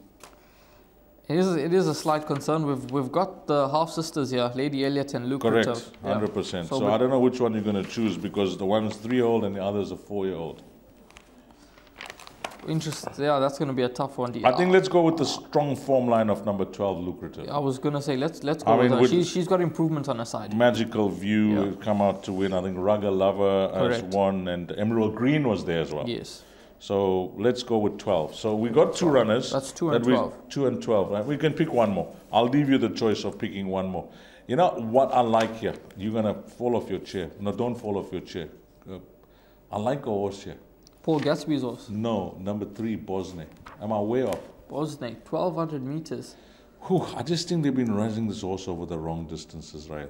It is a slight concern. We've got the half sisters here, Lady Elliott and Luke. Correct, 100%. Yeah. So I don't know which one you're going to choose because the one's 3-year-old and the other's a 4-year-old. Interesting. Yeah, that's going to be a tough one. I think let's go with the strong form line of number 12, Lucrative. I was going to say let's go with her. She's got improvements on her side. Magical View come out to win. I think Rugger Lover has won, and Emerald Green was there as well. Yes. So let's go with 12. So we got 2 runners. That's 2 and 12. 2 and 12. Right? We can pick one more. I'll leave you the choice of picking one more. You know what I like here? You're going to fall off your chair. No, don't fall off your chair. I like a horse here. Paul Gatsby's horse? No, number 3, Bosne. Am I way off? Bosne, 1,200 meters. Whew, I just think they've been rising this horse over the wrong distances, right?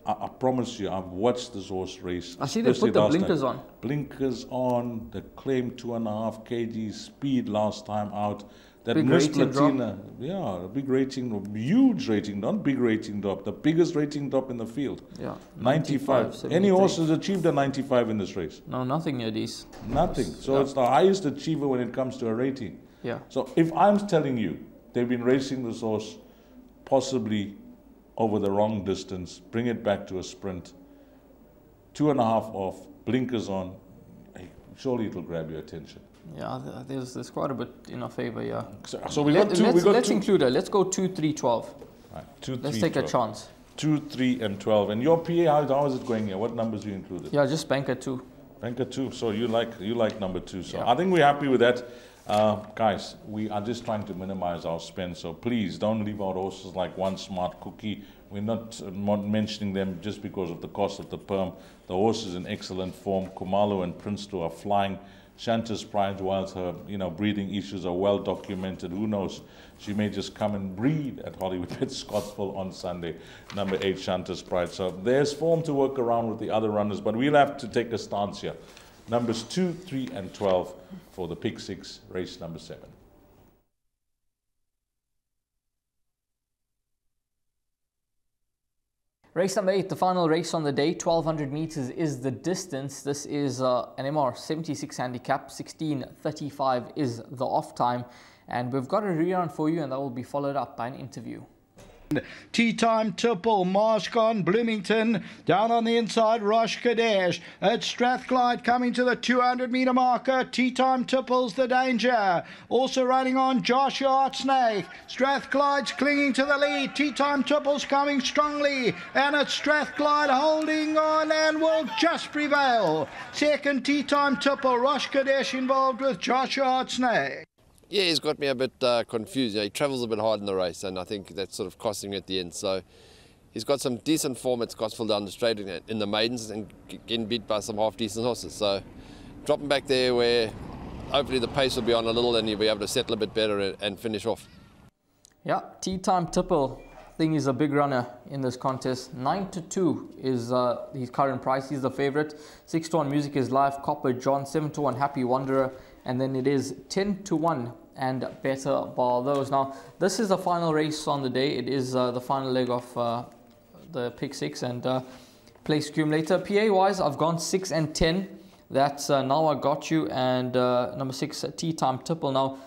I promise you, I've watched this horse race. I see they put the blinkers on. Blinkers on, the claim 2.5 kg speed last time out. That big Miss rating Platina, drop. a big rating, huge rating, not big rating drop, the biggest rating drop in the field. Yeah. 95. Any horse has achieved a 95 in this race? No, nothing near these. Nothing. So it's the highest achiever when it comes to a rating. Yeah. So if I'm telling you, they've been racing this horse possibly over the wrong distance, bring it back to a sprint, 2.5 off, blinkers on, surely it'll grab your attention. Yeah, there's quite a bit in our favor, yeah. So we got 2. Let's include her. Let's go 2, 3, 12. Right, 2, 3, let's take 12. a chance. 2, 3, and 12. And your PA, how is it going here? What numbers you included? Yeah, just Banker 2. Banker 2. So you like number 2. So yeah. I think we're happy with that. Guys, we are just trying to minimize our spend, so please don't leave out horses like One Smart Cookie. We're not mentioning them just because of the cost of the perm. The horse is in excellent form. Kumalo and Prince 2 are flying. Shanta's Pride, whilst her breeding issues are well documented, who knows, she may just come and breed at Hollywoodbets Scottsville on Sunday. Number 8, Shanta's Pride. So there's form to work around with the other runners, but we'll have to take a stance here. Numbers 2, 3, and 12 for the Pick 6, race number 7. Race number 8, the final race on the day, 1,200 meters is the distance. This is an MR 76 handicap, 16:35 is the off time. And we've got a rerun for you, and that will be followed up by an interview. Tea Time Tipple, Marshcon, Bloomington, down on the inside, Rosh Kadesh. It's Strathclyde coming to the 200-meter marker. Tea Time Tipple's the danger. Also running on Josh Snake. Strathclyde's clinging to the lead. Tea Time Tipple's coming strongly, and it's Strathclyde holding on and will just prevail. Second, Tea Time Tipple, Rosh Kadesh involved with Josh Snake. Yeah, he's got me a bit confused. He travels a bit hard in the race, and I think that's sort of costing him at the end. So he's got some decent form at Scottsville down the straight in the maidens and getting beat by some half-decent horses. So dropping back there where hopefully the pace will be on a little and you'll be able to settle a bit better and finish off. Yeah, Tea Time Tipple. I think he's a big runner in this contest. 9-2 is his current price. He's the favorite. 6-1 Music is Live, Copper John. 7-1 Happy Wanderer. And then it is 10-1 and Better Bar those. Now, this is the final race on the day. It is the final leg of the pick 6 and place accumulator. PA wise, I've gone 6 and 10. That's Now I Got You and number 6 Tea Time Tipple. Now,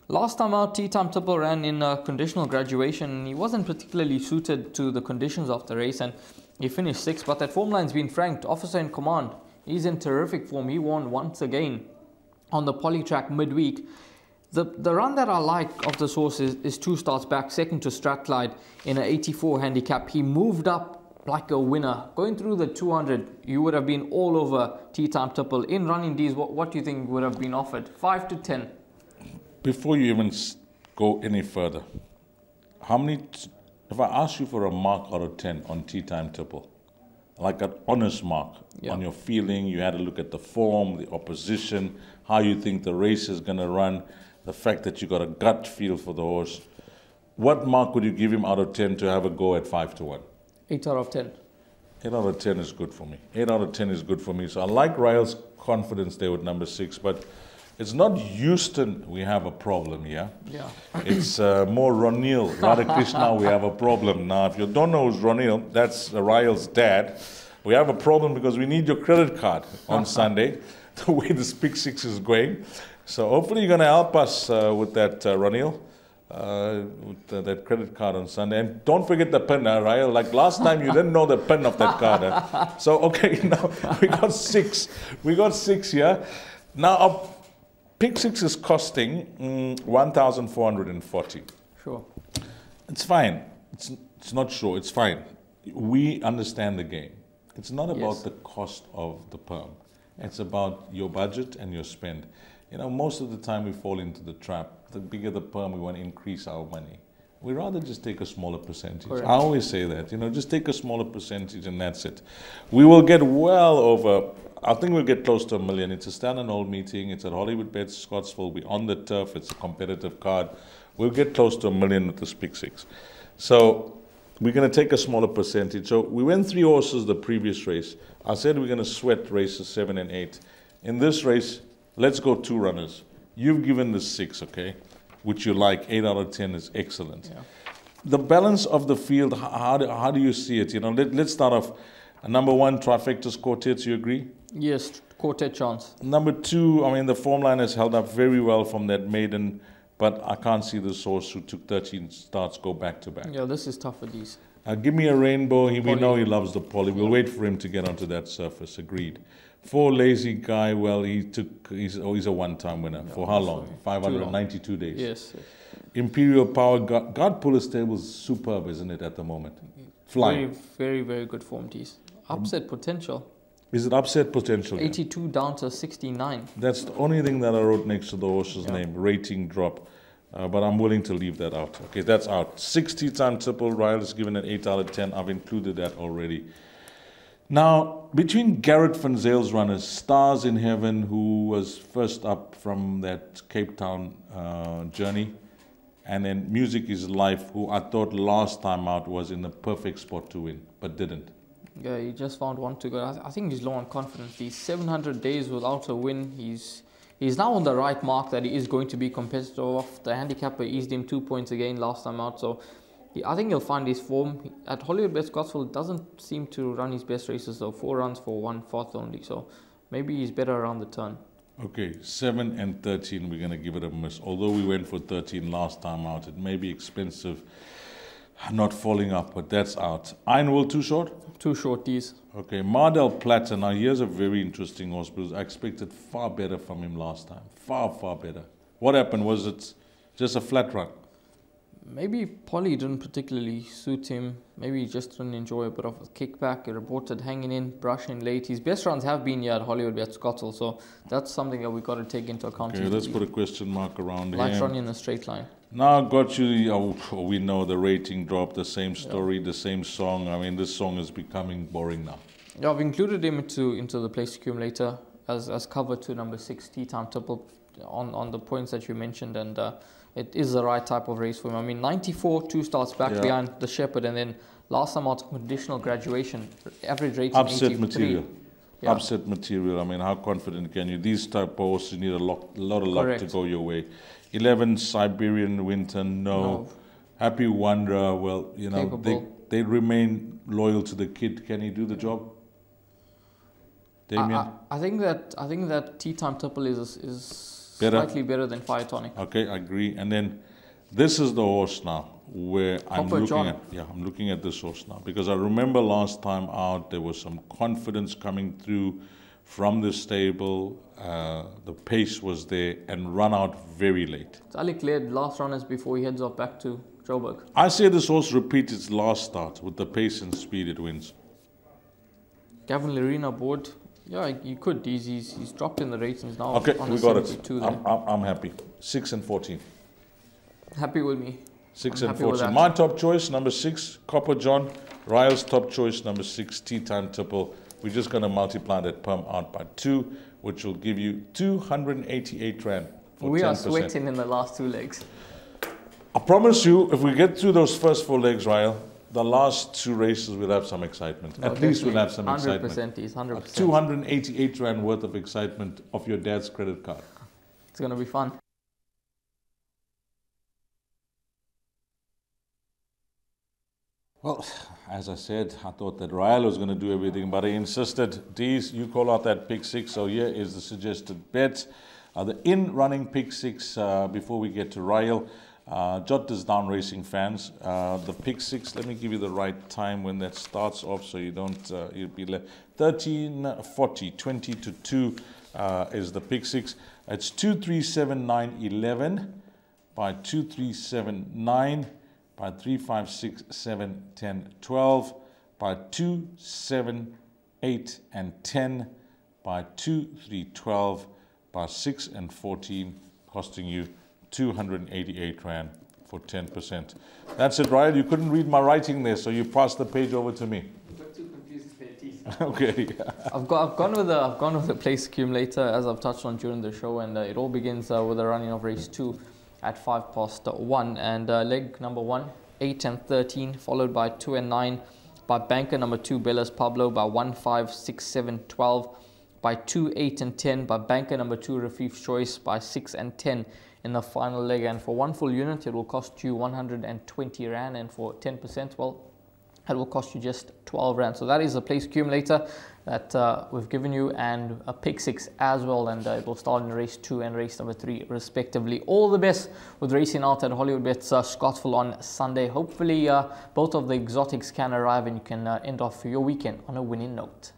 last time out, Tea Time Tipple ran in conditional graduation. He wasn't particularly suited to the conditions of the race and he finished 6th. But that form line's been franked. Officer in Command, he's in terrific form. He won once again on the polytrack midweek. The run that I like of this horse is 2 starts back, second to Strathclyde in an 84 handicap. He moved up like a winner. Going through the 200, you would have been all over Tea Time Tipple. In running D's, what do you think would have been offered? 5-10. Before you even go any further, how many, if I ask you for a mark out of 10 on Tea Time Tipple, like an honest mark on your feeling, you had to look at the form, the opposition, how you think the race is going to run, the fact that you got a gut feel for the horse, what mark would you give him out of 10 to have a go at 5-1? 8 out of 10. 8 out of 10 is good for me. 8 out of 10 is good for me. So I like Ryle's confidence there with number 6, but it's not Houston we have a problem here. Yeah. It's more Ronil, Radhakrishna we have a problem. Now, if you don't know who's Ronil, that's Ryle's dad. We have a problem because we need your credit card on Sunday, the way this pick 6 is going. So hopefully you're going to help us with that, Ronil. With that credit card on Sunday. And don't forget the pin, Ryle. Like last time, you didn't know the pin of that card. So, okay, now we got 6. We got 6 here. Now, our pick 6 is costing 1,440. Sure. It's fine. It's not sure. It's fine. We understand the game. It's not about the cost of the perm. It's about your budget and your spend. You know, most of the time we fall into the trap. The bigger the perm, we want to increase our money. We rather just take a smaller percentage. Correct. I always say that, you know, just take a smaller percentage and that's it. We will get well over, I think we'll get close to $1 million. It's a stand-and-hold meeting. It's at Hollywoodbets Scottsville. We're on the turf. It's a competitive card. We'll get close to $1 million with this pick 6. So we're going to take a smaller percentage. So we went 3 horses the previous race. I said we're going to sweat races 7 and 8. In this race, let's go 2 runners. You've given the 6, okay, which you like. 8 out of 10 is excellent. Yeah. The balance of the field, how do you see it? You know, let's start off. Number 1, Trifecta's Quartets, you agree? Yes, quartet chance. Number 2, I mean, the form line has held up very well from that maiden, but I can't see this horse who took 13 starts go back to back. Yeah, this is tough for these. Give me a Rainbow. We know he loves the poly. We'll wait for him to get onto that surface. Agreed. 4, Lazy Guy. Well, he's a one-time winner. For how long? 592 days. Yes. Imperial Power. God Puller Stable is superb, isn't it, at the moment? Flying. Very, very, very good form, tees. Upset potential. Is it upset potential? 82 down to 69. That's the only thing that I wrote next to the horse's name. Rating drop. But I'm willing to leave that out. Okay, that's out. 60 time triple. Ryle is given an 8 out of 10. I've included that already. Now, between Garrett Van Zale's runners, Stars in Heaven, who was first up from that Cape Town journey, and then Music is Life, who I thought last time out was in the perfect spot to win, but didn't. Yeah, he just found one to go. I think he's low on confidence. He's 700 days without a win. He's now on the right mark that he is going to be competitive off. The handicapper eased him 2 points again last time out, so I think he'll find his form. At Hollywoodbets Scottsville, doesn't seem to run his best races, though. 4 runs for 1 fourth only, so maybe he's better around the turn. Okay, 7 and 13, we're going to give it a miss. Although we went for 13 last time out, it may be expensive, not falling up, but that's out. Ironwool, too short? Too short, these. Okay, Mardell Platter. Now, here's a very interesting horse because I expected far better from him last time. Far, far better. What happened? Was it just a flat run? Maybe Polly didn't particularly suit him. Maybe he just didn't enjoy a bit of a kickback. He reported hanging in, brushing late. His best runs have been here at Hollywoodbets Scottsville, so that's something that we've got to take into account. Okay, let's put a question mark around him. Likes running in a straight line. Now, got you, we know the rating drop, the same story, the same song. I mean, this song is becoming boring now. Yeah, I've included him into the place accumulator as cover to number 6, Tea Time Triple. on the points that you mentioned, and it is the right type of race for him. I mean, 94, 2 starts back behind the Shepherd, and then last time out, conditional graduation, average rating upset 83. material. Yeah. Upset material. I mean, how confident can you? These type of horses need a lot of luck to go your way. 11, Siberian Winter, no. Happy Wanderer, well, you know, they remain loyal to the kid. Can he do the job? Damien? I think that Tea Time Tipple is slightly better than Fire Tonic. Okay, I agree. And then this is the horse now where I'm looking at this horse now, because I remember last time out there was some confidence coming through from the stable. The pace was there and run out very late. It's Ali cleared last runners before he heads off back to Joburg. I say this horse repeats its last start with the pace and speed it wins. Gavin Lerena board. Yeah, you could. He's dropped in the ratings now. Okay, on we got it. I'm happy. 6 and 14. Happy with me. 6 and 14. My top choice, number 6, Copper John. Ryle's top choice, number 6, Tea Time Tipple. We're just going to multiply that perm out by 2, which will give you 288 Rand for 10%. We are sweating in the last 2 legs. I promise you, if we get through those first 4 legs, Ryle, the last 2 races will have some excitement. At least we'll have some 100%, excitement. 100%. 288 Rand worth of excitement off your dad's credit card. It's going to be fun. Well, as I said, I thought that Ryle was going to do everything, but he insisted. Dees, you call out that pick 6, so here is the suggested bet. The in-running pick 6, before we get to Ryle. Jot this down, racing fans. The pick 6, let me give you the right time when that starts off so you don't, you'll be left. 13:40, 20 to 2 is the pick 6. It's 2, 3, 7, 9, 11 by 2, 3, 7, 9 by 3, 5, 6, 7, 10, 12 by 2, 7, 8 and 10 by 2, 3, 12 by 6 and 14, costing you 288 Rand for 10%. That's it, Ryan. You couldn't read my writing there, so you passed the page over to me. You got too confused with their teeth. Okay. I've gone with the place accumulator, as I've touched on during the show, and it all begins with the running of race 2 at 1:05, and leg number 1, 8 and 13, followed by 2 and 9 by banker number 2, Bellas Pablo, by 1, 5, 6, 7, 12 by 2, 8 and 10 by banker number 2, Rafif's Choice, by 6 and 10 in the final leg. And for 1 full unit it will cost you 120 Rand, and for 10%, well, it will cost you just 12 Rand. So that is the place accumulator that we've given you, and a pick 6 as well, and it will start in race 2 and race number 3 respectively. All the best with racing out at Hollywoodbets Scottsville on Sunday. Hopefully both of the exotics can arrive and you can end off your weekend on a winning note.